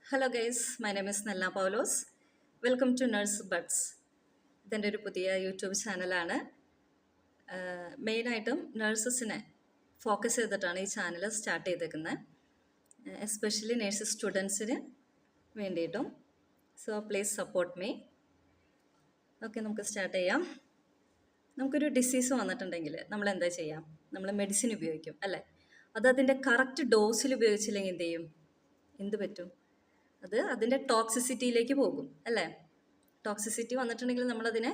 Hello guys, my name is Nella Paulose. Welcome to nurse buds. ഇതെൻ്റെ ഒരു പുതിയ യൂട്യൂബ് ചാനലാണ്. മെയിനായിട്ടും നഴ്സസിനെ ഫോക്കസ് ചെയ്തിട്ടാണ് ഈ ചാനൽ സ്റ്റാർട്ട് ചെയ്തേക്കുന്നത്, എസ്പെഷ്യലി നഴ്സ് സ്റ്റുഡൻസിന് വേണ്ടിയിട്ടും. So please support me. Okay, നമുക്ക് സ്റ്റാർട്ട് ചെയ്യാം. നമുക്കൊരു ഡിസീസ് വന്നിട്ടുണ്ടെങ്കിൽ നമ്മൾ എന്താ ചെയ്യാം? നമ്മൾ മെഡിസിൻ ഉപയോഗിക്കും അല്ലേ? അത് അതിൻ്റെ കറക്റ്റ് ഡോസിൽ ഉപയോഗിച്ചില്ലെങ്കിൽ എന്ത് ചെയ്യും? എന്ത് പറ്റും? അത് അതിൻ്റെ ടോക്സിസിറ്റിയിലേക്ക് പോകും അല്ലേ? ടോക്സിസിറ്റി വന്നിട്ടുണ്ടെങ്കിൽ നമ്മളതിനെ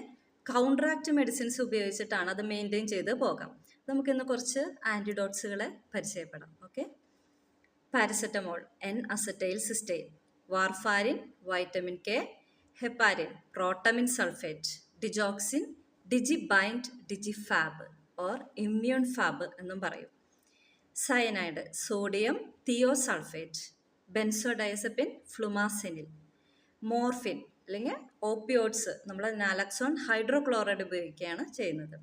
കൗണ്ടറാക്റ്റ് മെഡിസിൻസ് ഉപയോഗിച്ചിട്ടാണ് അത് മെയിൻറ്റെയിൻ ചെയ്ത് പോകാം. നമുക്കിന്ന് കുറച്ച് ആൻറ്റിഡോട്ട്സുകളെ പരിചയപ്പെടാം. Okay, paracetamol, N acetyl cysteine, warfarin, vitamin K, heparin, protamine sulphate, digoxin, digibind, digifab or immune fab എന്നും പറയും. Cyanide, sodium thiosulphate, benzodiazepine, flumazenil, morphine അല്ലെങ്കിൽ ഓപ്പിയോഡ്സ്, നമ്മൾ നാലക്സോൺ ഹൈഡ്രോക്ലോറൈഡ് ഉപയോഗിക്കുകയാണ് ചെയ്യുന്നത്.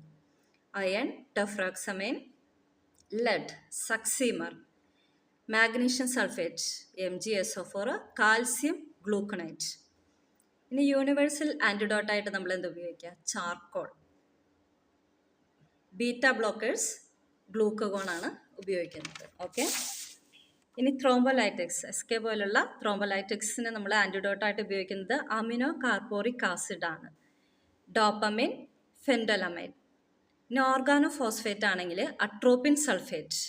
Iron, deferoxamine, lead, succimer, magnesium sulphate, MgSO4, calcium gluconate. ഇനി universal ആൻറ്റിഡോട്ടായിട്ട് നമ്മൾ എന്ത് ഉപയോഗിക്കുക? ചാർക്കോൾ. ബീറ്റ ബ്ലോക്കേഴ്സ്, ഗ്ലൂക്കഗോൺ ആണ് ഉപയോഗിക്കുന്നത്. ഓക്കെ, ഇനി ത്രോംബോലൈറ്റിക്സ്, SK പോലുള്ള ത്രോംബോലൈറ്റിക്സിന് നമ്മൾ ആൻറ്റിഡോട്ടായിട്ട് ഉപയോഗിക്കുന്നത് അമിനോ കാർബോറിക് ആസിഡ് ആണ്. Dopamine, phentolamine. ഇനി ഓർഗാനോ ഫോസ്ഫേറ്റ് ആണെങ്കിൽ atropine sulphate,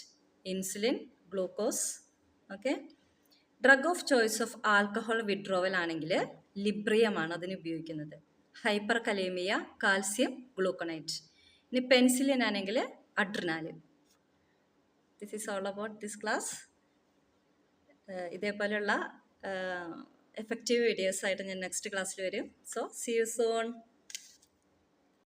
insulin, glucose. Okay, drug of choice of alcohol withdrawal ആണെങ്കിൽ ലിബ്രിയമാണ് അതിന് ഉപയോഗിക്കുന്നത്. Hyperkalaemia, calcium gluconate. ഇനി പെൻസിലിൻ ആണെങ്കിൽ adrenaline. This is all about this class. ഇതേപോലെയുള്ള എഫക്റ്റീവ് വീഡിയോസ് ആയിട്ട് ഞാൻ നെക്സ്റ്റ് ക്ലാസ്സിൽ വരും. So see you soon.